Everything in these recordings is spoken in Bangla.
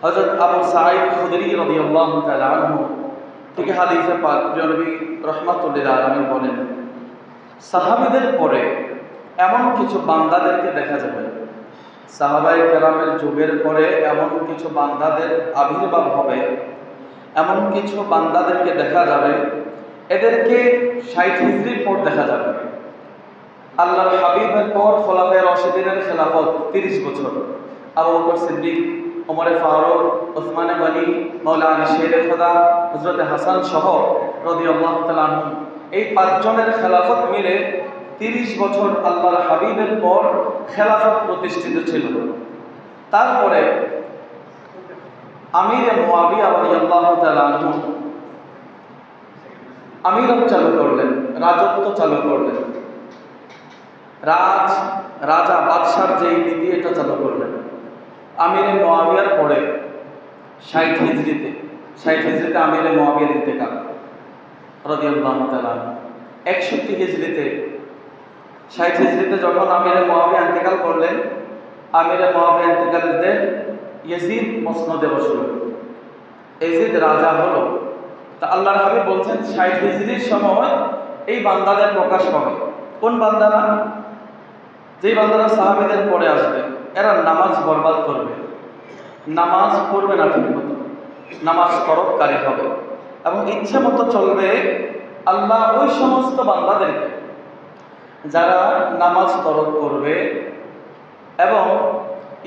হযরত আবু সাঈদ খুদরি রাদিয়াল্লাহু তাআলা আনহু থেকে হাদিসে পাক প্রিয় নবী রাহমাতুল্লিল আলামিন বলেন, সাহাবীদের পরে এমন কিছু বান্দাদেরকে দেখা যাবে, সাহাবায়ে কেরামের যুগের পরে এমন কিছু বান্দাদের আবির্ভাব হবে, এমন কিছু বান্দাদেরকে দেখা যাবে, এদেরকে ৬০ হিজরির পর দেখা যাবে। আল্লাহর হাবিবের পর খোলাফায়ে রাশিদিনের খেলাফত ৩০ বছর, আবু বকর সিদ্দিক, ওমরে ফারুক, ওসমানে গনি, মাওলানা শেরে খোদা, হযরত হাসান সহ রাদিয়াল্লাহু তাআলা আনহু, এই ৫ জনের খেলাফত মিলে ৩০ বছর আল্লাহর হাবিবের পর খেলাফত প্রতিষ্ঠিত ছিল। তারপরে আমিরে মুয়াবিয়া রাদিয়াল্লাহু তাআলা আনহু আমিরত চালু করলেন, রাজত্ব চালু করলেন, রাজা বাদশার যেই নীতি এটা চালু করলেন। আমিরে মুয়াবিয়ার পরে ৬০ হিজরিতে আমিরে মুয়াবিয়ার ইন্তেকাল রাদিয়াল্লাহু তাআলা আনহু। ৬১ হিজরিতে ৬০ হিজরিতে যখন আমিরে মুয়াবিয়া ইন্তেকাল করলেন, আমিরে মুয়াবিয়া ইন্তেকালের দিন ইয়াজিদ মসনদে বসলেন, ইয়াজিদ রাজা হলো। তা আল্লাহর হাবিব বলছেন ৬০ হিজরির সময় এই বান্দাদের প্রকাশ পাবে। কোন বান্দারা? যেই বান্দারা সাহাবীদের পরে আসবে, এরা নামাজ বরবাদ করবে, নামাজ পড়বে না ঠিক মতো, নামাজ তরককারী হবে এবং ইচ্ছে মতো চলবে। আল্লাহ ওই সমস্ত বান্দাদেরকে যারা নামাজ তরক করবে এবং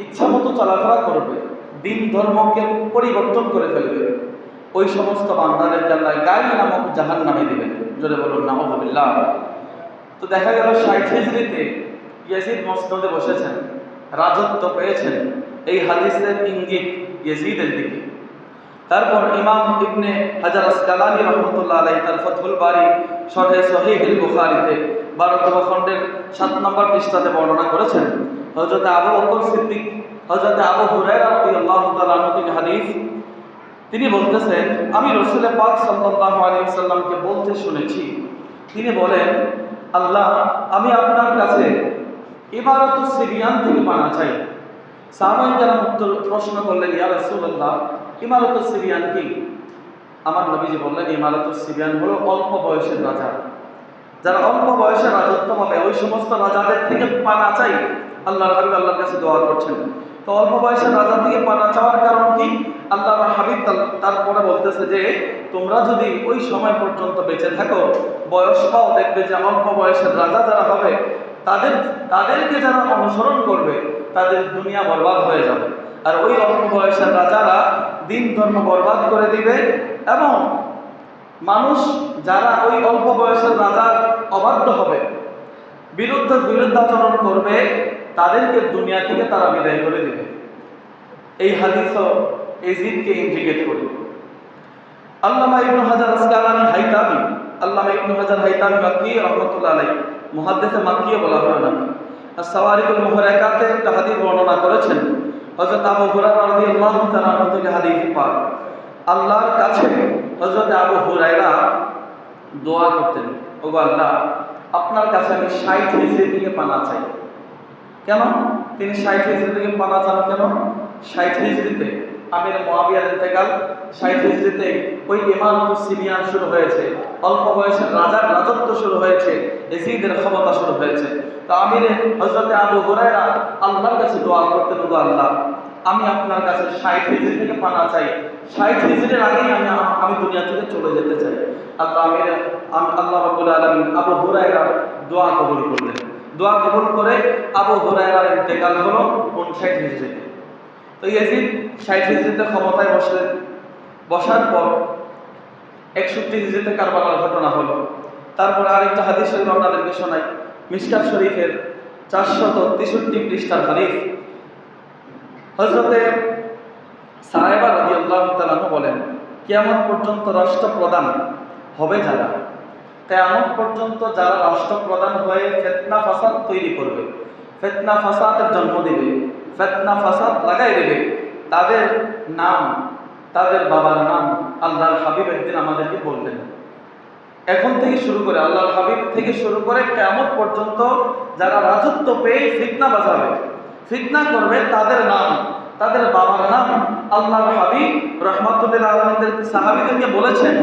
ইচ্ছা মতো চলাফেরা করবে, দিন ধর্মকে পরিবর্তন করে ফেলবে, ওই সমস্ত বান্দাদেরকে আল্লাহ গায়ী নামক জাহান্নামে দিবেন। জোরে বলুন নাউযুবিল্লাহ। তো দেখা গেল ৬০ হিজরিতে ইয়াজিদ মসনদে বসেছেন, রাজত্ব পেয়েছেন, এই হাদিসের ইঙ্গিত ইয়াজিদের দিকে। তারপর ইমাম ইবনে হাজার আসকালানী রাহমাতুল্লাহ আলাইহি তার ফাতহুল বারী শরহে সহিহুল বুখারীতে ১২তম খণ্ডের ৭ নম্বর পৃষ্ঠাতে বর্ণনা করেছেন, হযরত আবু বকর সিদ্দিক, হযরত আবু হুরায়রা রাদিয়াল্লাহু তাআলা আনহু থেকে হাদিস, তিনি বলতেছেন, আমি রাসূল পাক সাল্লাল্লাহু আলাইহি ওয়াসাল্লামকে বলতে শুনেছি, তিনি বলেন, আল্লাহ আমি আপনার কাছে ইমারাতুস সিবিয়ান থেকে পানা চাই। সাহাবায়ে কেরাম প্রশ্ন করলেন, ইয়া রাসূলুল্লাহ, ইমারাতুস সিবিয়ান কি? আমার নবীজি বললেন, ইমারাতুস সিবিয়ান হলো অল্প বয়সের রাজা, যারা অল্প বয়সে রাজত্ব পাবে ওই সমস্ত রাজাদের থেকে পানা চাই। আল্লাহর হাবিব আল্লাহর কাছে দোয়া করছেন। তো অল্প বয়সের রাজা থেকে পানা চাওয়ার কারণ কি? আল্লাহর হাবিব তারপরে বলতেছে যে তোমরা যদি ওই সময় পর্যন্ত বেঁচে থাকো, বয়স পাও, দেখবে যে অল্প বয়সের রাজা যারা হবে তাদেরকে যারা অনুসরণ করবে তাদের দুনিয়া বরবাদ হয়ে যাবে। আর ওই অল্প বয়সের রাজারা দিন ধর্ম বরবাদ করে দিবে এবং মানুষ যারা ওই অল্প বয়সের রাজার অবাধ্য হবে, বিরুদ্ধাচরণ করবে, তাদেরকে দুনিয়া থেকে তারা বিদায় করে দিবে। এই হাদিসও ইয়াজিদকে ইন্ডিকেট করে। আল্লামা ইবনে হাজার আসকালানী হাইতামি, আল্লামা ইবনে হাজার হাইতামি মাক্কি রাহমাতুল্লাহ আলাইহি, মুহাদ্দিসে মাক্কিও বলা হয় না, as-সাওয়ারিকুল মুহরাকাতে একটা হাদিস বর্ণনা করেছেন, হযরত আবু হুরায়রা রাদিয়াল্লাহু তাআলা আনহু থেকে হাদিস পাক। আল্লাহর কাছে হযরত আবু হুরায়রা দোয়া করতেন, ওগো আল্লাহ, আপনার কাছে আমি ৬০ হিজরি থেকে পানা চাই। কেন তিনি ৬০ হিজরি থেকে পানা চান? কেন? ৬০ হিজরিতে আমির মুয়াবিয়ার ইন্তেকাল, ৬০ হিজরিতে ওই ইমারাতুস সিবিয়ান শুরু হয়েছে, অল্প বয়সের রাজার রাজত্ব শুরু হয়েছে, ইয়াজিদের ক্ষমতা শুরু হয়েছে। তো আমিরে হযরত আবু হুরায়রা আল্লাহর কাছে দোয়া করতেন, ওগো আল্লাহ, আমি আপনার কাছে ৬০ হিজরি থেকে পানা চাই, ৬০ হিজরির আগেই আমি দুনিয়া থেকে চলে যেতে চাই। আল্লাহ রাব্বুল আলামিন আবু হুরায়রার দোয়া কবুল করলেন। দোয়া কবুল করে আবু হুরায়রার ইন্তেকাল হলো ৫৯ হিজরিতে। তো ইয়াজিদ ৬০ হিজরিতে ক্ষমতায় বসলেন। বসার পর ৬১ হিজরিতে কারবালার ঘটনা হলো। তারপরে আরেকটা হাদিস শরীফ আপনাদেরকে শোনাই, মিশকাত শরীফের ৪৬৩ পৃষ্ঠার হাদিস। হযরতে সাহেবা রাদিয়াল্লাহু তাআলা আনহু বলেন, কিয়ামত পর্যন্ত রাষ্ট্রপ্রধান হবে যারা, কিয়ামত পর্যন্ত যারা রাষ্ট্রপ্রধান হয়ে ফিতনা ফাসাদ তৈরি করবে, ফিতনা ফাসাদের জন্ম দেবে, ফিতনা ফাসাদ লাগাই দেবে, তাদের নাম, তাদের বাবার নাম আল্লাহর হাবিব একদিন আমাদেরকে বললেন। এখন থেকে শুরু করে আল্লাহর হাবিব থেকে শুরু করে কিয়ামত পর্যন্ত যারা রাজত্ব পেয়ে ফিতনা বাজাবে, ফিতনা করবে, তাদের নাম তাদের বাবার নাম আল্লাহর হাবিব রাহমাতুল্লিল আলামিনদের সাহাবীদেরকে বলেছেন।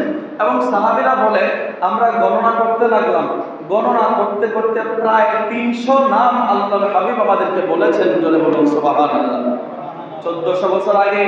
এবং সাহাবীরা বলে আমরা গণনা করতে লাগলাম, গণনা করতে করতে প্রায় 300 নাম আল্লাহর হাবিব আমাদেরকে বলেছেন। জোরে বলুন সুবহানাল্লাহ। 1400 বছর আগে,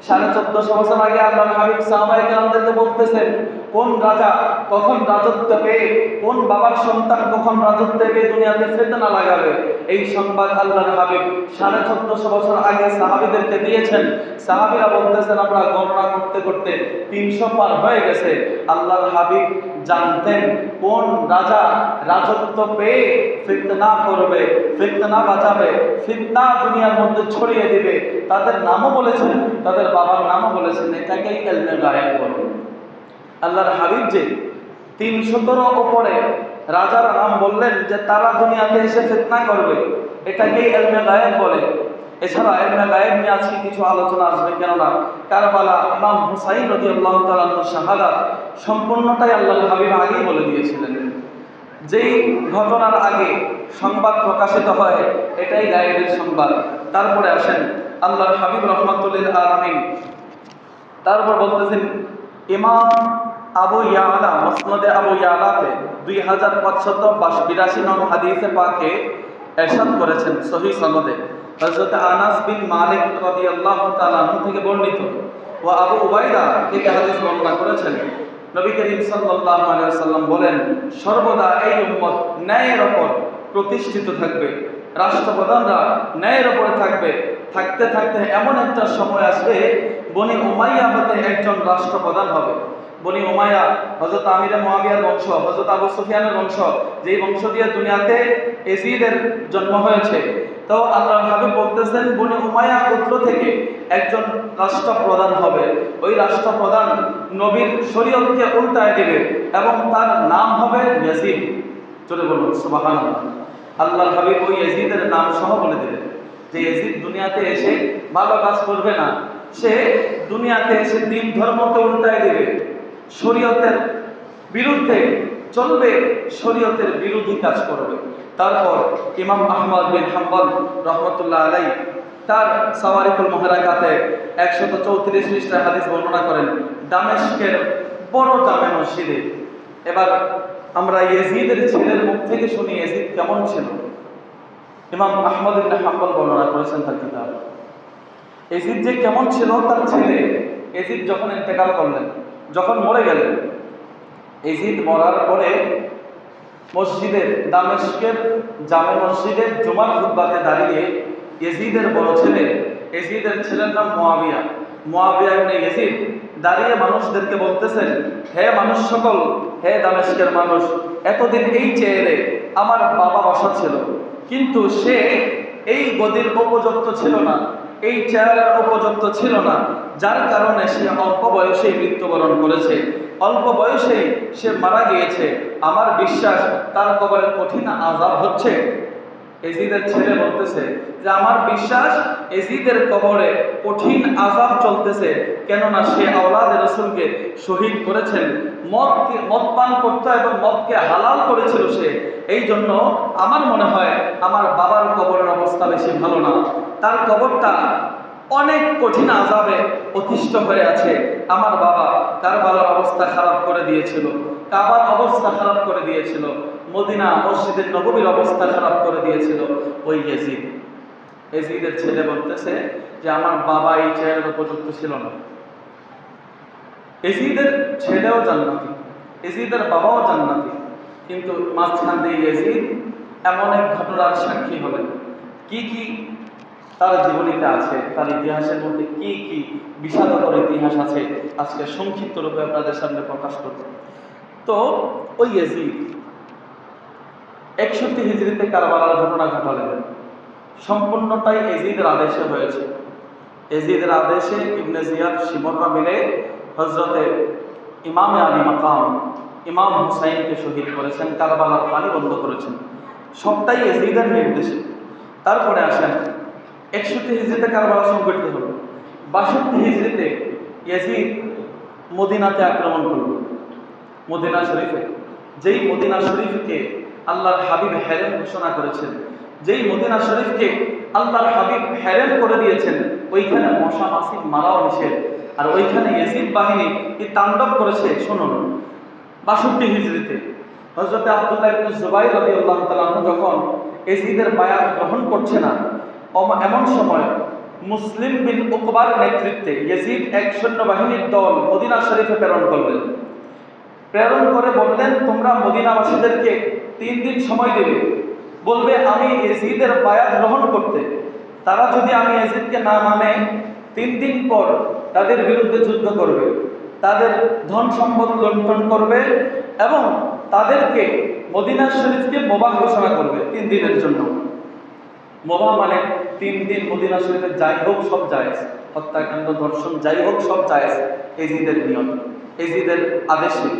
1450 বছর আগে আল্লাহর হাবিব সাহাবায়ে কেরামদেরকে বলতেছেন কোন রাজা কখন রাজত্ব পেয়ে, কোন বাবার সন্তান কখন রাজত্ব পেয়ে দুনিয়াতে ফিতনা লাগাবে, এই সংবাদ আল্লাহর হাবিব 1450 বছর আগে সাহাবীদেরকে দিয়েছেন। সাহাবীরা বলতেছেন আমরা গণনা করতে করতে 300 পার হয়ে গেছে। আল্লাহর হাবিব জানতেন কোন রাজা রাজত্ব পেয়ে ফিতনা করবে, ফিতনা বাঁচাবে, ফিতনা দুনিয়ার মধ্যে ছড়িয়ে দিবে, তাদের নামও বলেছেন, তাদের বাবার নামও বলেছেন। এটাকেই ইলমে গায়েব বলে। আল্লাহর হাবিব যে 300-এর উপরে রাজার নাম বললেন যে তারা দুনিয়াতে এসে ফিতনা করবে, এটাকেই ইলমে গায়েব বলে। এছাড়া ইলমে গায়েব নিয়ে আজকে কিছু আলোচনা আসবে, কেননা কারবালা ইমাম হুসাইন রাদিয়াল্লাহু তাআলা আনহুর শাহাদাত সম্পূর্ণটাই আল্লাহর হাবিব আগেই বলে দিয়েছিলেন। যেই ঘটনার আগে সংবাদ প্রকাশিত হয় এটাই গায়েবের সংবাদ। তারপরে আসেন আল্লাহর হাবিব রাহমাতুল্লিল আলামিন তারপর বলতেছেন ইমাম আবু ইয়ালা মুসনাদে আবু ইয়ালাতে 2582 নং হাদিসে পাকে ইরশাদ করেছেন সহিহ সনদে, হযরত আনাস বিন মালিক রাদিয়াল্লাহু তাআলা আনহু থেকে বর্ণিত ও আবু উবাইদা থেকে হাদিস বর্ণনা করেছেন। নবী করিম সাল্লাল্লাহু আলাইহি ওয়াসাল্লাম বলেন সর্বদা এই উম্মত ন্যায়ের উপর প্রতিষ্ঠিত থাকবে, রাষ্ট্রপ্রধানরা ন্যায়ের উপরে থাকবে। থাকতে থাকতে এমন একটা সময় আসবে বনি উমাইয়া হতে একজন রাষ্ট্রপ্রধান হবে। বনি উমাইয়া হযরত আমিরে মুয়াবিয়ার বংশ, হযরত আবু সুফিয়ানের বংশ, যেই বংশ দিয়ে দুনিয়াতে ইয়াজিদের জন্ম হয়েছে। তো আল্লাহর হাবিব বলতেছেন বনি উমাইয়া গোত্র থেকে একজন রাষ্ট্রপ্রধান হবে। ওই রাষ্ট্রপ্রধান নবীর শরীয়তকে উল্টায় দিবে এবং তার নাম হবে ইয়াজিদ। চলে বলুন সুবহানাল্লাহ। আল্লাহর হাবিব ওই ইয়াজিদের নাম সহ বলে দিলেন যে ইয়াজিদ দুনিয়াতে এসে ভালো কাজ করবে না, সে দুনিয়াতে এসে দিন ধর্মকে উল্টায় দিবে, শরীয়তের বিরুদ্ধে চলবে, শরীয়তের বিরোধী কাজ করবে। তারপর ইমাম আহমদ বিন হাম্বল রহমতুল্লাহ আলাইহি তার সাওয়ারিকুল মুহারাকাতে 134 পৃষ্ঠায় হাদিস বর্ণনা করেন দামেস্কের বড় জামে মসজিদে। এবার আমরা ইয়াজিদের ছেলের মুখ থেকে শুনি ইয়াজিদ কেমন ছিল। ইমাম আহমদ ইবনে হাম্বল বর্ণনা করেছেন তার কিতাব। ইয়াজিদ যে কেমন ছিল, তার ছেলে ইয়াজিদ যখন ইন্তেকাল করলেন, যখন মরে গেলেন, ইয়াজিদ মরার পরে মসজিদের দামেস্কের জামে মসজিদের জুমার খুতবাতে দাঁড়িয়ে ইয়াজিদের বড় ছেলে, ইয়াজিদের ছেলের নাম মুয়াবিয়া, মুয়াবিয়া ইবনে ইয়াজিদ দাঁড়িয়ে মানুষদেরকে বলতেছেন হে মানুষ সকল, হে দামেস্কের মানুষ, এতদিন এই চেয়ারে আমার বাবা বসা ছিল, কিন্তু সে এই গদির উপযুক্ত ছিল না, এই চেয়ারের উপযুক্ত ছিল না, যার কারণে সে অল্প বয়সেই মৃত্যুবরণ করেছে, অল্প বয়সেই সে মারা গিয়েছে। আমার বিশ্বাস তার কবরে কঠিন আযাব হচ্ছে। ইয়াজিদের ছেলে বলতেছে যে আমার বিশ্বাস ইয়াজিদের কবরে কঠিন আযাব চলতেছে, কেননা সে আওলাদে রাসূলকে শহীদ করেছেন, মদ পান করত এবং মদকে হালাল করেছিল সে। এই জন্য আমার মনে হয় আমার বাবার কবরের অবস্থা বেশি ভালো না, তার কবরটা অনেক কঠিন আযাবে অতিষ্ঠ হয়ে আছে। আমার বাবা কারবালার অবস্থা খারাপ করে দিয়েছিল, কাবার অবস্থা খারাপ করে দিয়েছিল, মদিনা মসজিদের নববীর অবস্থা খারাপ করে দিয়েছিল ওই ইয়াজিদ। ইয়াজিদের ছেলে বলতেছে যে আমার বাবা এই চেয়ারের উপযুক্ত ছিল না। ইয়াজিদের ছেলেও জান্নাতি, ইয়াজিদের বাবাও জান্নাতি, কিন্তু মাঝখান দিয়ে ইয়াজিদ এমন এক ঘটনার সাক্ষী হলেন। কি কি তার জীবনীতে আছে, তার ইতিহাসের মধ্যে কি কি বিষাদকর ইতিহাস আছে, আজকে সংক্ষিপ্ত রূপে আপনাদের সামনে প্রকাশ করব। তো ওই ইয়াজিদ 61 হিজরিতে কারবালার ঘটনা ঘটালেন, সম্পূর্ণটাই ইয়াজিদের আদেশে হয়েছে। ইয়াজিদের আদেশে ইবনে জিয়াদ শিমররা মিলে হযরতে ইমামে আলী মাকাম ইমাম হুসাইনকে শহীদ করেছেন, কারবালার পানি বন্ধ করেছেন, সবটাই ইয়াজিদের নির্দেশে। তারপরে আসেন 61 হিজরিতে কারবালা সংঘটিত হলো। 62 হিজরিতে ইয়াজিদ মদিনাতে আক্রমণ করল, মদিনা শরীফে, যেই মদিনা শরীফকে আল্লাহর হাবিব হেরেম ঘোষণা করেছেন, যেই মদিনা শরীফকে আল্লাহর হাবিব হেরেম করে দিয়েছেন, ওইখানে মশা মাছি মারাও নিষেধ। আর ওইখানে ইয়াজিদ বাহিনী কি তাণ্ডব করেছে শুনুন। 62 হিজরিতে হযরত আব্দুল্লাহ ইবনে জুবাইর রাদিয়াল্লাহু তাআলা যখন ইয়াজিদের বায়াত গ্রহণ করছে না, এমন সময় মুসলিম বিন উকবার নেতৃত্বে ইয়াজিদ এক সৈন্যবাহিনীর দল মদিনা শরীফে প্রেরণ করলেন। প্রেরণ করে বললেন, তোমরা মদিনাবাসীদেরকে 3 দিন সময় দেবে, বলবে আমি ইয়াজিদের বায়াত গ্রহণ করতে। তারা যদি আমি ইয়াজিদকে না মানে 3 দিন পর তাদের বিরুদ্ধে যুদ্ধ করবে, তাদের ধন সম্পদ লুণ্ঠন করবে এবং তাদেরকে মদিনা শরীফকে মোবাহ ঘোষণা করবে 3 দিনের জন্য। মোবাহ মানে 3 দিন মদিনা শরীফে যাই হোক সব জায়েজ, হত্যাকাণ্ড ধর্ষণ যাই হোক সব জায়েজ। ইয়াজিদের নিয়ম, ইয়াজিদের আদেশে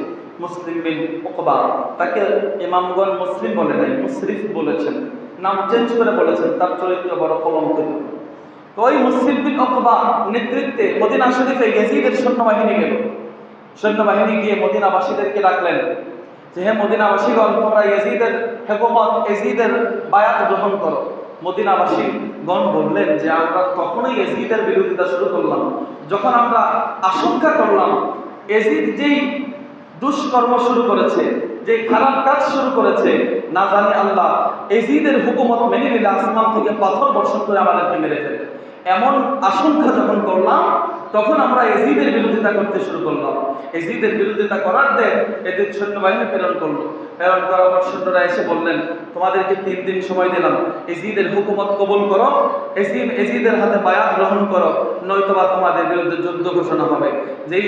মুসলিম বিন উকবা, তাকে ইমামগণ মুসলিম বলে নাই, মুসরিফ বলেছেন, নাম চেঞ্জ করে বলেছেন, তার চরিত্র বড় কলঙ্কিত। তো ওই মুসলিম বিন উকবা নেতৃত্বে মদিনা শরীফে ইয়াজিদের সৈন্যবাহিনী গেল। সৈন্যবাহিনী গিয়ে মদিনাবাসীদেরকে ডাকলেন যে, হে মদিনাবাসীগণ, তোমরা ইয়াজিদের হুকুমত, ইয়াজিদের বায়াত গ্রহণ করো। মদিনাবাসীগণ বললেন যে, আমরা তখনই ইয়াজিদের বিরোধিতা শুরু করলাম যখন আমরা আশঙ্কা করলাম ইয়াজিদ যেই দুষ্কর্ম শুরু করেছে, যে খারাপ কাজ শুরু করেছে, না জানি আল্লাহ ইয়াজিদের হুকুমত মেনে নিলে আসমান থেকে পাথর বর্ষণ করে আমাদেরকে মেরে ফেলবে। এমন আশঙ্কা যখন করলাম তখন আমরা ইয়াজিদের বিরোধিতা করতে শুরু করলাম। ইয়াজিদের বিরোধিতা করার দেন এদের সৈন্যবাহিনী প্রেরণ করলো। প্রেরণ করার পর সৈন্যরা এসে বললেন, তোমাদেরকে 3 দিন সময় দিলাম, ইয়াজিদের হুকুমত কবুল করো, ইয়াজিদের হাতে বায়াত গ্রহণ করো, নয়তোবা তোমাদের বিরুদ্ধে যুদ্ধ ঘোষণা হবে। যেই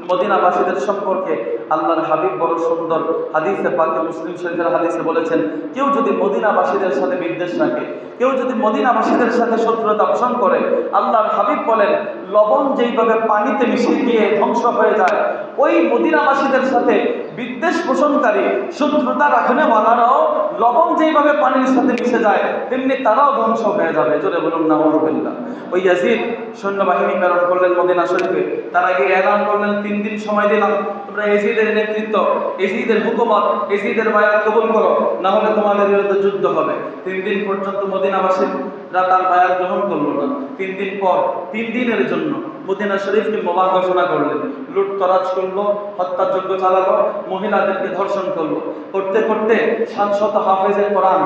মদিনাবাসীদের সম্পর্কে আল্লাহর হাবিব বড় সুন্দর হাদিসে পাকে মুসলিম শরীফের হাদিসে বলেছেন, কেউ যদি মদিনাবাসীদের সাথে বিদ্বেষ রাখে, কেউ যদি মদিনাবাসীদের সাথে শত্রুতা পোষণ করে, আল্লাহর হাবিব বলেন, লবণ যেইভাবে পানিতে মিশে গিয়ে ধ্বংস হয়ে যায়, ওই মদিনাবাসীদের সাথে বিদ্বেষ পোষণকারী শত্রুতা রাখনেওয়ালারাও লবণ যেইভাবে পানির সাথে মিশে যায় তেমনি তারাও ধ্বংস হয়ে যাবে। জোরে বলুন নাউযুবিল্লাহ। ওই ইয়াজিদ সৈন্যবাহিনী প্রেরণ করলেন মদিনা শরীফে। তার আগে এলান করলেন, 3 দিন সময় দিলাম, তোমরা ইয়াজিদের নেতৃত্ব, ইয়াজিদের হুকুমত, ইয়াজিদের বায়াত কবুল করো, না হলে তোমাদের বিরুদ্ধে যুদ্ধ হবে। 3 দিন পর্যন্ত মদিনাবাসীরা তার বায়াত গ্রহণ করলো না। 3 দিন পর 3 দিনের জন্য মদিনা শরীফকে মোবাহ ঘোষণা করলেন। লুটতরাজ করলো, হত্যাযজ্ঞ চালালো, মহিলাদেরকে ধর্ষণ করলো। করতে করতে 700 হাফেজে কোরআন,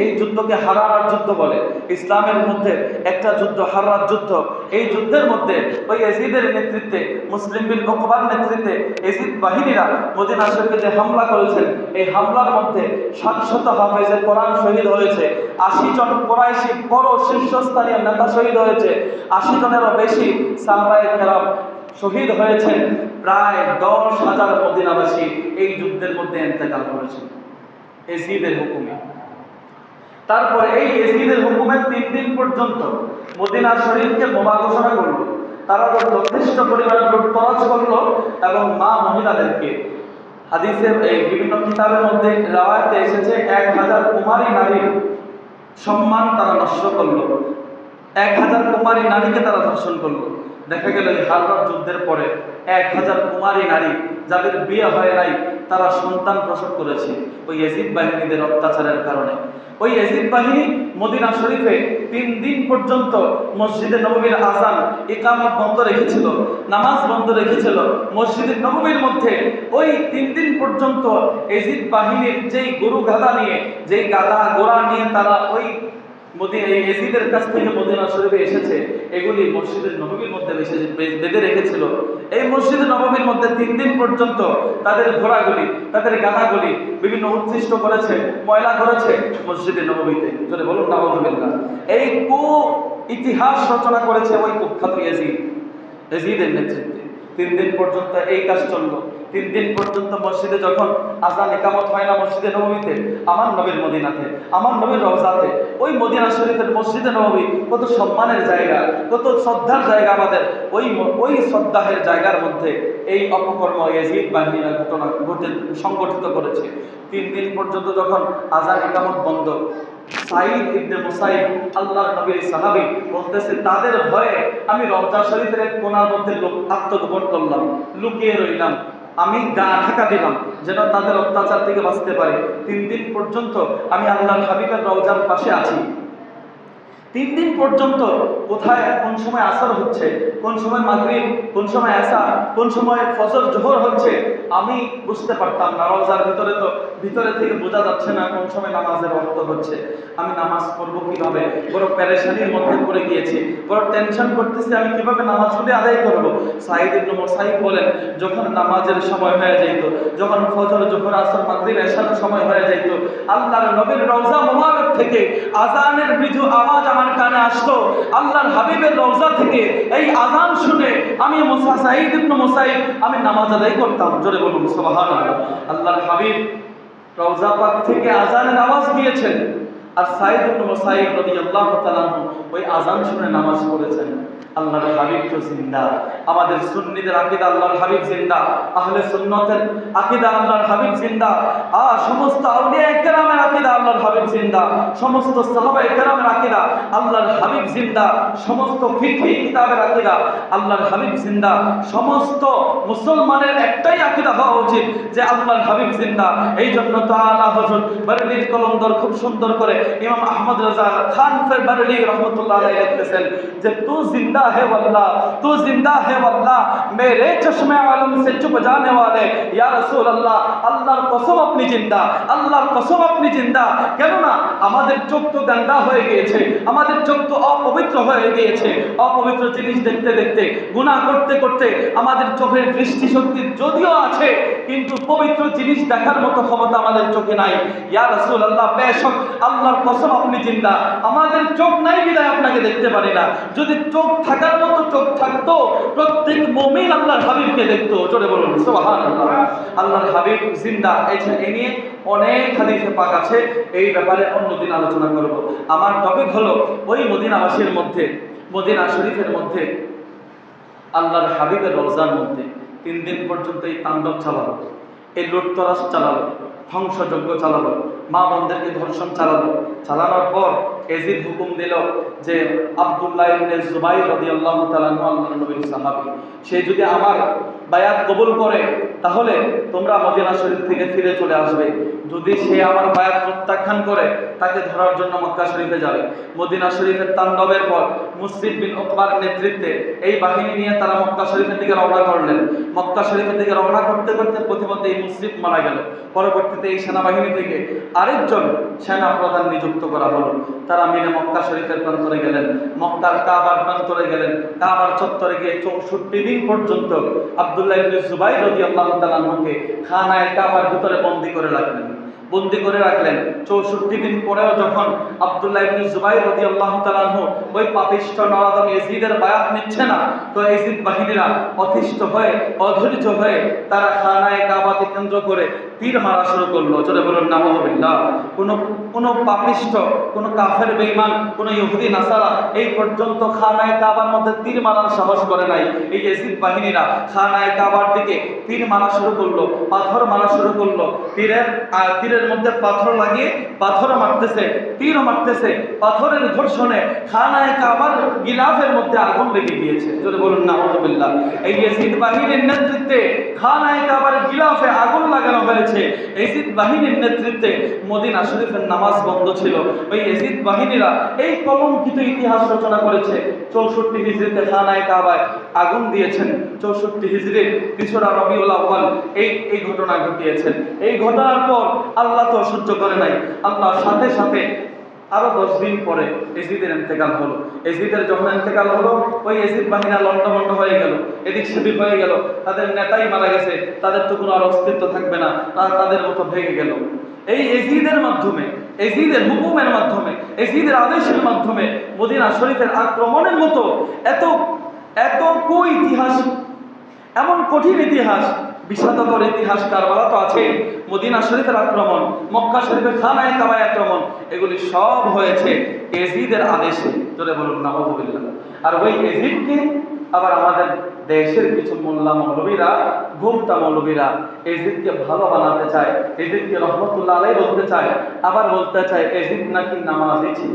এই যুদ্ধকে হারার যুদ্ধ বলে। ইসলামের মধ্যে একটা যুদ্ধ হারার যুদ্ধ। এই যুদ্ধের মধ্যে ওই ইয়াজিদের নেতৃত্বে, মুসলিম বিন উকবার নেতৃত্বে ইয়াজিদ বাহিনীরা মদিনা শরীফে যে হামলা করেছেন, এই হামলার মধ্যে 700 হাফেজে কোরআন শহীদ হয়েছে। 80 জন কুরাইশি বড় শীর্ষস্থানীয় নেতা শহীদ হয়েছে। 80 জনেরও বেশি সাহাবায়ে কেরাম শহীদ হয়েছেন। প্রায় 10,000 মদিনাবাসী এই যুদ্ধের মধ্যে ইন্তেকাল করেছেন ইয়াজিদের হুকুমে। তারপরে এই ইয়াজিদের হুকুমে 3 দিন পর্যন্ত মদিনা শরীফকে মোবাহ ঘোষণা করলো। তারা যথেষ্ট পরিমাণ লুটতরাজ করলো এবং মা মহিলাদেরকে, হাদিসে এই বিভিন্ন কিতাবের মধ্যে রাওয়ায়াতে এসেছে 1000 কুমারী নারীর সম্মান তারা নষ্ট করলো। 1000 কুমারী নারীকে তারা ধর্ষণ করলো। দেখা গেল এই হাররাত যুদ্ধের পরে 1000 কুমারী নারী যাদের বিয়ে হয় নাই তারা সন্তান প্রসব করেছে ওই ইয়াজিদ বাহিনীদের অত্যাচারের কারণে। ওই ইয়াজিদ বাহিনী মদিনা শরীফে 3 দিন পর্যন্ত মসজিদে নববীর আযান ইকামত বন্ধ রেখেছিল, নামাজ বন্ধ রেখেছিল। মসজিদে নববীর মধ্যে ওই 3 দিন পর্যন্ত ইয়াজিদ বাহিনীর যেই গরু গাধা নিয়ে, যেই গাধা ঘোড়া নিয়ে তারা ওই ইয়াজিদের কাছ থেকে মদিনা শরীফে এসেছে, এগুলি মসজিদের নববীর মধ্যে বেঁধে রেখেছিল। এই মসজিদে নববীর মধ্যে 3 দিন পর্যন্ত তাদের ঘোড়াগুলি, তাদের গাধাগুলি বিভিন্ন উৎকৃষ্ট করেছে, ময়লা করেছে মসজিদে নববীতে। যদি বলুন নাউযুবিল্লাহ। এই ইতিহাস রচনা করেছে ওই কুখ্যাত ইয়াজিদের নেতৃত্বে। 3 দিন পর্যন্ত এই কাজ চললো। 3 দিন পর্যন্ত মসজিদে যখন আযান ইকামত হয় না মসজিদে নববীতে, আমার নবীর মদিনাতে, আমার নবীর রওজাতে, ওই মদিনা শরীফের মসজিদে নববী কত সম্মানের জায়গা, কত শ্রদ্ধার জায়গা আমাদের। ওই শ্রদ্ধাহের জায়গার মধ্যে এই অপকর্ম ইয়াজিদ বাহিনীরা সংগঠিত করেছে। 3 দিন পর্যন্ত যখন আযান ইকামত বন্ধ, সাঈদ ইবনে মুসাইব আল্লাহর নবীর সাহাবী বলতেছে, তাদের ভয়ে আমি রওজা শরীফের এক কোণার মধ্যে আত্মগোপন করলাম, লুকিয়ে রইলাম, আমি গা ঢাকা দিলাম যেন তাদের অত্যাচার থেকে বাঁচতে পারি। 3 দিন পর্যন্ত আমি আল্লাহর হাবিবের রওজার পাশে আছি। 3 দিন পর্যন্ত কোথায় কোন সময় আসর হচ্ছে, কোন সময় মাগরিব, কোন সময় এশা, কোন সময় ফজর জোহর হচ্ছে আমি বুঝতে পারতাম না। রওজার ভিতরে থেকে বোঝা যাচ্ছে না কোন সময় নামাজের ওয়াক্ত হচ্ছে। আমি নামাজ পড়বো কিভাবে, বড় পেরেশানির মধ্যে পড়ে গিয়েছি, বড় টেনশন করতেছি আমি কিভাবে নামাজগুলি আদায় করব। সাঈদ ইবনে মুসাইয়্যিব বলেন, যখন নামাজের সময় হয়ে যাইত, যখন ফজর জোহর আসর মাগরিব এশার সময় হয়ে যাইত, আল্লাহর নবীর রওজা মোবারক থেকে আজানের মৃদু আওয়াজ আমার কানে আসতো। আল্লাহর হাবিবের রওজা থেকে এই আজান শুনে আমি সাঈদ ইবনে মুসাইয়্যিব আমি নামাজ আদায় করতাম। জোরে বলুন সুবহানাল্লাহ। আল্লাহর হাবিব রওজা পাক থেকে আজানের আওয়াজ দিয়েছেন, আর সাঈদ ইবনে মুসাইয়্যিব রাদিয়াল্লাহু তাআলা ওই আজান শুনে নামাজ পড়েছেন। আল্লাহর হাবিব তো জিন্দা, আমাদের সুন্নিদের আকীদা আল্লাহর হাবিব জিন্দা, আহলে সুন্নাতের আকীদা আল্লাহর হাবিব জিন্দা, সমস্ত আউলিয়া কেরামের আকীদা আল্লাহর হাবিব জিন্দা, সমস্ত সাহাবায়ে কেরামের আকীদা আল্লাহর হাবিব জিন্দা, সমস্ত ফিকহি কিতাবের আকীদা আল্লাহর হাবিব জিন্দা। সমস্ত মুসলমানের একটাই আকীদা হওয়া উচিত যে আল্লাহর হাবিব জিন্দা। এই জন্য তো আলা হযরত বারেলির কলমদর খুব সুন্দর করে ইমাম আহমদ রাজা খান বারেলি রাহমাতুল্লাহ আলাইহি লিখতেছেন যে তু জিন্দা है वल्लाह, तू जिंदा है वल्लाह, मेरे चश्मे आलम से चुप जाने वाले या रसूल अल्लाह। আল্লাহর কসম আপনি জিন্দা, আল্লাহর কসম আপনি জিন্দা। কেননা আমাদের চোখ তো গান্দা হয়ে গিয়েছে, আমাদের চোখ তো অপবিত্র হয়ে গিয়েছে। অপবিত্র জিনিস দেখতে দেখতে, গুনাহ করতে করতে আমাদের চোখের দৃষ্টি শক্তি যদিও আছে, কিন্তু পবিত্র জিনিস দেখার মতো ক্ষমতা আমাদের চোখে নাই। ইয়া রাসূল আল্লাহ, বেশক আল্লাহর কসম আপনি জিন্দা, আমাদের চোখ নাই বিধায় আপনাকে দেখতে পারি না। যদি চোখ থাকার মতো চোখ থাকতো, প্রত্যেক মুমিন আল্লাহর হাবিবকে দেখতো। জোরে বলুন সুবহানাল্লাহ। আল্লাহর হাবিব জিন্দা। এই নিয়ে অনেক হাদিসে পাক আছে, এই ব্যাপারে অন্যদিন আলোচনা করব। আমার টপিক হলো ওই মদিনাবাসীর মধ্যে, মদিনা শরীফের মধ্যে আল্লাহর হাবিবের রওজার মধ্যে 3 দিন পর্যন্ত এই তাণ্ডব চালালো, এই লুটতরাজ চালালো, ধ্বংসযজ্ঞ চালালো, মা বোনদেরকে ধর্ষণ চালালো। চালানোর পর এজিদ হুকুম দিল যে আব্দুল্লাহ ইবনে জুবাইর রাদিয়াল্লাহু তাআলা আল্লাহর নবীর সাহাবী, সে যদি আমার বায়াত কবুল করে তাহলে তোমরা মদিনা শরীফ থেকে ফিরে চলে আসবে। যদি সে আমার বায়াত প্রত্যাখ্যান করে তাকে ধরার জন্য মক্কা শরীফে যাবে। মদিনা শরীফের তাণ্ডবের পর মুসলিম বিন উকবার নেতৃত্বে এই বাহিনী নিয়ে তারা মক্কা শরীফের দিকে রওনা করলেন। মক্কা শরীফের দিকে রওনা করতে করতে প্রতিমধ্যে এই মুসলিম মারা গেল। পরবর্তীতে এই সেনাবাহিনী থেকে আরেকজন সেনা প্রধান নিযুক্ত করা হলো। তারা মিলে মক্কা শরীফের প্রান্তরে গেলেন, মক্কার কাবার প্রান্তরে গেলেন। কাবার চত্বরে গিয়ে 64 দিন পর্যন্ত আব্দুল্লাহ ইবনে জুবাইর রাদিয়াল্লাহু তাআলা আনহুকে খানায়ে কাবার ভিতরে বন্দী করে রাখলেন। 64 দিন পরেও যখন আব্দুল্লাহ ইবনে জুবাইর রাদিয়াল্লাহু তাআলা আনহু ওই পাপিষ্ঠ নরাদম ইয়াজিদের বায়াত নিচ্ছে না, তো ইয়াজিদ বাহিনীরা অতিষ্ঠ হয়ে, অধৈর্য হয়ে তারা খানায়ে কাবাকে কেন্দ্র করে তীর মারা শুরু করলো। জোরে বলুন নাউযুবিল্লাহ। কোন পাপিষ্ঠ, কোন কাফের বেঈমান, কোন ইহুদি নাসারা এই পর্যন্ত খানায়ে কাবার মধ্যে তীর মারার সাহস করে নাই। এই ইয়াজিদ বাহিনীরা খানায়ে কাবার দিকে তীর মারা শুরু করলো, পাথর মারা শুরু করলো। তীরের মধ্যে পাথর লাগিয়ে পাথরও মারতেছে, তীরও মারতেছে। পাথরের ঘর্ষণে খানায়ে কাবার গিলাফের মধ্যে আগুন লেগে গিয়েছে। জোরে বলুন নাউযুবিল্লাহ। এই ইয়াজিদ বাহিনীর নেতৃত্বে খানায়ে কাবার গিলাফে আগুন লাগানো হয়েছে। ইয়াজিদ বাহিনীর নেতৃত্বে মদিনা শরীফের নামাজ বন্ধ ছিল। ওই ইয়াজিদ বাহিনীরা এই কলঙ্কিত ইতিহাস রচনা করেছে। 64 হিজরিতে খানায়ে কাবায় আগুন দিয়েছেন। 64 হিজরির 3রা রবিউল আউয়াল এই ঘটনা ঘটিয়েছেন। এই ঘটনার পর আল্লাহ তো সহ্য করে নাই। আল্লাহ সাথে সাথে আরো 10 দিন পরে ইয়াজিদের ইন্তেকাল হলো। ইয়াজিদের যখন ইন্তেকাল হলো, ওই ইয়াজিদ বাহিনী লন্ডভন্ড হয়ে গেল, এদিক সেদিক হয়ে গেল। তাদের নেতাই মারা গেছে, তাদের তো কোনো আর অস্তিত্ব থাকবে না, তাদের মতো ভেঙে গেল। এই ইয়াজিদের মাধ্যমে, ইয়াজিদের হুকুমের মাধ্যমে, ইয়াজিদের আদেশের মাধ্যমে মদিনা শরীফের আক্রমণের মতো এত ইতিহাস, এমন কঠিন ইতিহাস, বিষাদকর ইতিহাস কারবালা তো আছেই, মদিনা শরীফের আক্রমণ, মক্কা শরীফের খানায়ে কাবায় আক্রমণ, এগুলি সব হয়েছে ইয়াজিদের আদেশে। জোরে বলুন নাউযুবিল্লাহ। আর ওই ইয়াজিদকে আবার আমাদের দেশের কিছু মোল্লা মৌলবীরা, ঘুমটা মৌলবীরা ইয়াজিদকে ভালো বানাতে চায়, ইয়াজিদকে রহমতুল্লাহ আলাইহি বলতে চায়। আবার বলতে চায় ইয়াজিদ নাকি নামাজি ছিল,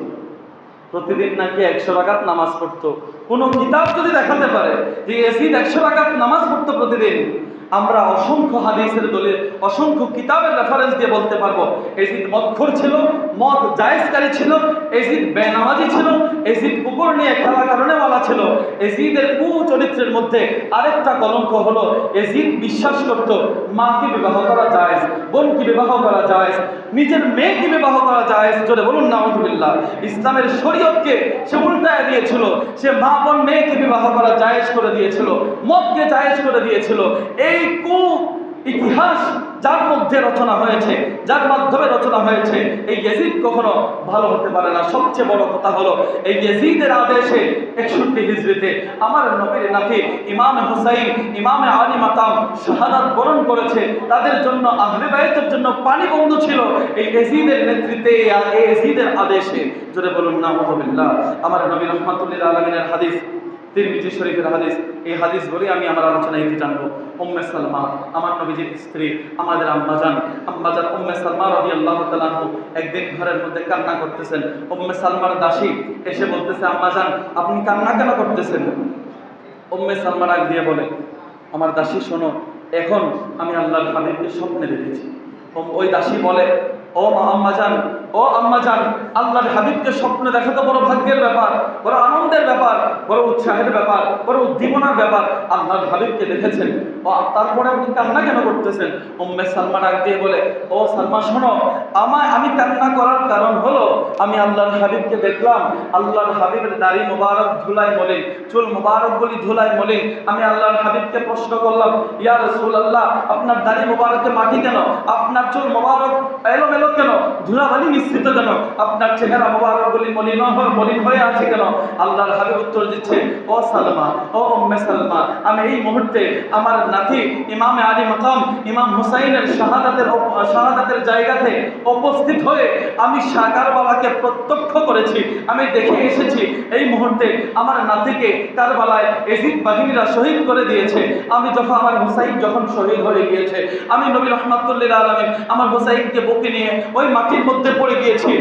প্রতিদিন নাকি 100 রাকাত নামাজ পড়তো। কোন কিতাব যদি দেখাতে পারে যে ইয়াজিদ 100 রাকাত নামাজ পড়তো প্রতিদিন, আমরা অসংখ্য হাদিসের দলিল, অসংখ্য কিতাবের রেফারেন্স দিয়ে বলতে পারবো ইয়াজিদ মদখোর ছিল, মদ জায়েজকারী ছিল, ইয়াজিদ বেনামাজি ছিল, এজিদ কুকুর নিয়ে খেলা কারণেওয়ালা ছিল। এজিদের কুচরিত্রের মধ্যে আরেকটা কলঙ্ক হলো, এজিদ বিশ্বাস করত মাকে বিবাহ করা জায়েজ, বোনকে বিবাহ করা জায়েজ, নিজের মেয়েকে বিবাহ করা জায়েজ। জোরে বলুন নাউজুবিল্লাহ। ইসলামের শরীয়তকে সে উল্টায় দিয়েছিল। সে মা বোন মেয়েকে বিবাহ করা জায়েজ করে দিয়েছিল, মদকে জায়েজ করে দিয়েছিল। এই ইতিহাস যার মধ্যে রচনা হয়েছে, যার মাধ্যমে রচনা হয়েছে, এই ইয়াজিদ কখনো ভালো হতে পারে না। সবচেয়ে বড় কথা হলো, এই ইয়াজিদের আদেশে 61 হিজরিতে আমার নবীর নাতি ইমাম হুসাইন, ইমামে আলী মাকাম শাহাদাত বরণ করেছে। তাদের জন্য, আহলে বাইতের জন্য পানি বন্ধ ছিল এই ইয়াজিদের নেতৃত্বে, এই ইয়াজিদের আদেশে। জোরে বলুন নাউজুবিল্লাহ। আমার নবী রাহমাতুল্লিল আলামিনের হাদিস, তিরমিজি শরীফের হাদিস। এই হাদিস বলে আমি আমার আলোচনা এটি টানবো। উম্মে সালমা, আমার নবীজির স্ত্রী, আমাদের আম্মাজান উম্মে সালমা রাদিয়াল্লাহু তাআলা আনহু একদিন ঘরের মধ্যে কান্না করতেছেন। উম্মে সালমার দাসী এসে বলতেছে, আম্মাজান আপনি কান্না কেন করতেছেন? উম্মে সালমা ডাক দিয়ে বলে, আমার দাসী শোনো, এখন আমি আল্লাহর হাবিবকে স্বপ্নে দেখেছি। ওই দাসী বলে, ও আম্মাজান, ও আম্মাজান, আল্লাহর হাবিবকে স্বপ্নে দেখা তো বড় ভাগ্যের ব্যাপার, বড় আনন্দের ব্যাপার, বড় উৎসাহের ব্যাপার, বড় উদ্দীপনার ব্যাপার। আল্লাহর হাবিবকে দেখেছেন, ও তারপরে আপনি কান্না কেন করতেছেন? উম্মে সালমা ডাক দিয়ে বলে, ও সালমা শোনো, আমি কান্না করার কারণ হলো, আমি আল্লাহর হাবিবকে দেখলাম, আল্লাহর হাবিবের দাড়ি মোবারক ধুলাই মলিন, চুল মোবারক গুলি ধুলাই মলিন। আমি আল্লাহর হাবিবকে প্রশ্ন করলাম, ইয়া রাসূলুল্লাহ, আপনার দাড়ি মোবারকে মাটি কেন? আপনার চুল মোবারক এলোমেলো কেন? ধুলাবালি মিশ্রিত কেন? আপনার চেহারা মোবারক গুলি মলিন হয়ে আছে কেন? আল্লাহর হাবিব উত্তর দিচ্ছে, ও সালমা, ও উম্মে সালমা, আমি এই মুহূর্তে আমার নাতি ইমামে আলী মাকাম ইমাম হুসাইনের শাহাদাতের জায়গাতে উপস্থিত হয়ে আমি কারবালাকে প্রত্যক্ষ করেছি, আমি দেখে এসেছি। এই মুহূর্তে আমার নাতিকে কারবালায় এজিদ বাহিনীরা শহীদ করে দিয়েছে। আমি যখন আমার হুসাইন যখন শহীদ হয়ে গিয়েছে, আমি নবী রাহমাতুল্লিল আলামিন আমার হুসাইনকে বুকে নিয়ে ওই মাটির মধ্যে পড়ে গিয়েছি।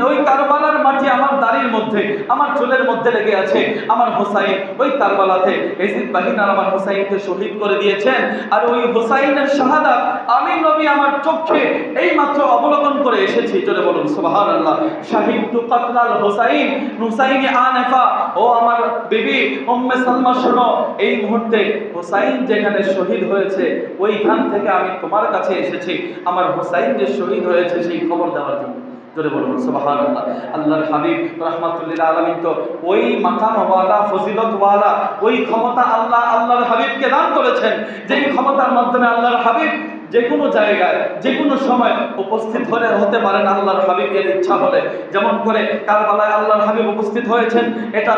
ওই কারবালার মাটি আমার দাড়ির মধ্যে, আমার চুলের মধ্যে লেগে আছে। আমার হুসাইন ওই কারবালাতে এজিদ বাহিনীরা আমার হুসাইনকে শহীদ করে দিয়েছেন। আর ওই হুসাইনের শাহাদাত আমি নবী আমার চোখে এই মাত্র অবলোকন করে এসেছি। জোরে বলুন সুবহানাল্লাহ। শাহিদতু কাতলাল হুসাইন হুসাইনি আনেফা, ও আমার বিবি উম্মে সালমা শোনো, এই মুহূর্তে হুসাইন যেখানে শহীদ হয়েছে ওইখান থেকে আমি তোমার কাছে এসেছি আমার হুসাইন যে শহীদ হয়েছে সেই খবর দেওয়ার জন্য। জোরে বলুন সুবহানাল্লাহ। আল্লাহর হাবিব রাহমাতুল্লিল আলামিন তো ওই মাকামওয়ালা, ফজিলতওয়ালা, ওই ক্ষমতা আল্লাহর হাবিবকে দান করেছেন, যেই ক্ষমতার মাধ্যমে আল্লাহর হাবিব যে কোনো জায়গায় যে কোনো সময় উপস্থিত হতে পারেন আল্লাহর হাবিবের ইচ্ছা হলে। যেমন করে কারবালায় আল্লাহর হাবিব উপস্থিত হয়েছেন, এটা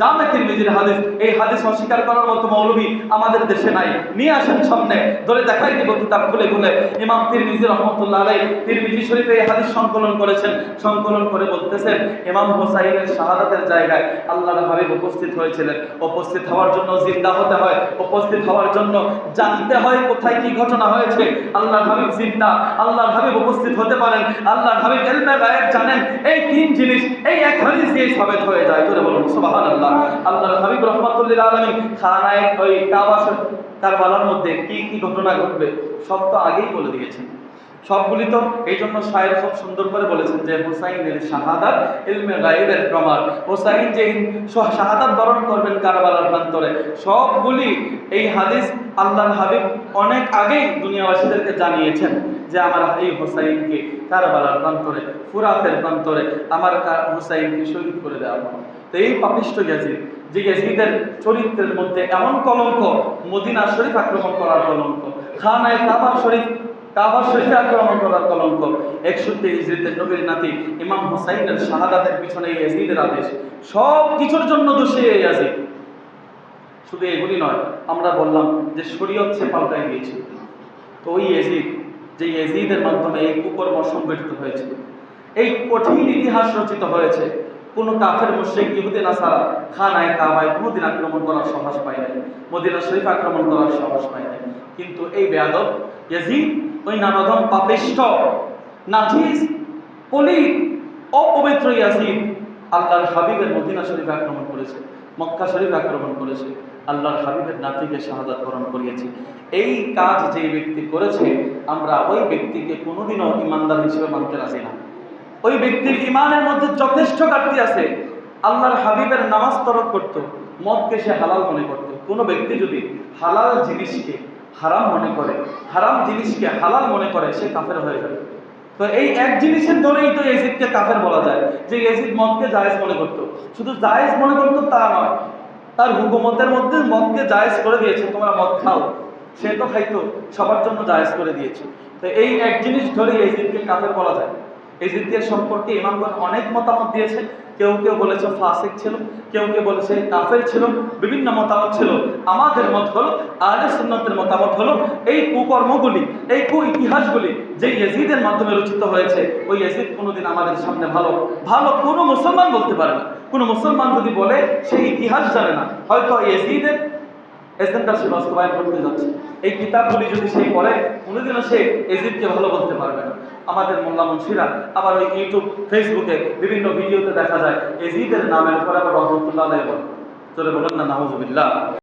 জামে তিরমিজির হাদিস। এই হাদিস অস্বীকার করার মতো মৌলবী আমাদের দেশে নাই। নিয়ে আসেন সামনে, ধরে দেখাই দিব কিতাব খুলে খুলে। ইমাম তিরমিজি রহমতুল্লাহ আলাইহি তিরমিজি শরীফে এই হাদিস সংকলন করেছেন। সংকলন করে বলতেছেন, ইমাম হুসাইনের শাহাদাতের জায়গায় আল্লাহর হাবিব উপস্থিত হয়েছিলেন। উপস্থিত হওয়ার জন্য জিন্দা হতে হয়, উপস্থিত হওয়ার জন্য জানতে হয় কোথায় কি ঘটনা হয়েছে। আল্লাহর হাবিব জিন্দা, আল্লাহর হাবিব উপস্থিত হতে পারেন, আল্লাহর হাবিব ইলমে গায়েব জানেন। এই তিন জিনিস এই এক হাদিস দিয়ে সাবিত হয়ে যায়। জোরে বলুন সুবহানাল্লাহ। আল্লাহর হাবিব রাহমাতুল্লিল আলামিন খানায় ওই কারবালার মধ্যে কি কি ঘটনা ঘটবে সব তো আগেই বলে দিয়েছেন। সবগুলি তো এই জন্য শায়ের খুব সুন্দর করে বলেছেন যে হুসাইনের শাহাদাত ইলমে গায়েবের প্রমাণ। হুসাইন যে শাহাদাত বরণ করবেন কারবালার প্রান্তরে, সবগুলি এই হাদিস আল্লাহর হাবিব অনেক আগেই দুনিয়াবাসীদেরকে জানিয়েছেন যে আমার এই হুসাইনকে কারবালার প্রান্তরে, ফুরাতের প্রান্তরে আমার হুসাইনকে শহীদ করে দেওয়া হবে। তো এই পাপিষ্ঠ ইয়াজিদ, যে ইয়াজিদের চরিত্রের মধ্যে এমন কলঙ্ক, মদিনা শরীফ আক্রমণ করার কলঙ্ক, খানায় কাবা শরীফে আক্রমণ করার কলঙ্ক, 61 হিজরিতে নবীর নাতি ইমাম হুসাইনের শাহাদাতের পিছনে ইয়াজিদের আদেশ, সব কিছুর জন্য দোষী এই ইয়াজিদ। শুধু এগুলি নয়, আমরা বললাম যে শরীয়ত সে পাল্টাই দিয়েছে। তো ওই ইয়াজিদ, যে ইয়াজিদের মাধ্যমে এই কুকর্ম সংগঠিত হয়েছে, এই কঠিন ইতিহাস রচিত হয়েছে, কোনো কাফের মুশরিক ইহুদি নাসারা খানায় কাবায় কোনোদিন আক্রমণ করার সাহস পায় নাই, মদিনা শরীফ আক্রমণ করার সাহস পায় নাই। কিন্তু এই বেয়াদব ইয়াজিদ, ওই নানাধম পাপিষ্ঠ নাজিস পলিত অপবিত্র ইয়াজিদ আল্লাহর হাবিবের মদিনা শরীফ আক্রমণ করেছে, মক্কা শরীফ আক্রমণ করেছে, আল্লাহর হাবিবের নাতিকে শাহাদাত বরণ করিয়েছে। এই কাজ যে ব্যক্তি করেছে, আমরা ওই ব্যক্তিকে কোনোদিনও ইমানদার হিসেবে মানতে রাজি না। ওই ব্যক্তির ইমানের মধ্যে যথেষ্ট ঘাটতি আছে। আল্লাহর হাবিবের নামাজ তরক করত, মদকে সে হালাল মনে করত। কোনো ব্যক্তি যদি হালাল জিনিসকে হারাম মনে করে, হারাম জিনিসকে হালাল মনে করে, সে কাফের হয়ে যাবে। তো এই এক জিনিসের ধরেই তো ইয়াজিদকে কাফের বলা যায়, যে ইয়াজিদ মদকে জায়েজ মনে করত। শুধু জায়েজ মনে করত তা নয়, তার হুকুমতের মধ্যে মদকে জায়েজ করে দিয়েছে, তোমরা মদ খাও, সে তো খাইতো, সবার জন্য জায়েজ করে দিয়েছে। তো এই এক জিনিস ধরে ইয়াজিদকে কাফের বলা যায়। ইয়াজিদের সম্পর্কে ইমামগণ অনেক মতামত দিয়েছে। কেউ কেউ বলেছে ফাসিক ছিল, কেউ কেউ বলেছে কাফের ছিল, বিভিন্ন মতামত ছিল। আমাদের মত হলো, আহলে সুন্নাতের মতামত হলো, এই কুকর্মগুলি, এই ইতিহাসগুলি যে ইয়াজিদের মাধ্যমে রচিত হয়েছে, ওই ইয়াজিদ কোনোদিন আমাদের সামনে ভালো ভালো কোনো মুসলমান বলতে পারে না। কোনো মুসলমান যদি বলে সেই ইতিহাস জানে না, হয়তো ইয়াজিদের এজেন্ডা সে বাস্তবায়ন করতে যাচ্ছে। এই কিতাবগুলি যদি সে পড়ে, কোনোদিনও সে ইয়াজিদকে ভালো বলতে পারবে না। আমাদের মোল্লা মুন্সিরা আবার ওই ইউটিউব, ফেসবুকে বিভিন্ন ভিডিওতে দেখা যায় ইয়াজিদের নামের উপর আবার রহমতুল্লাহ আলাইহি বলে। চলে বলেন না নাউজুবিল্লাহ।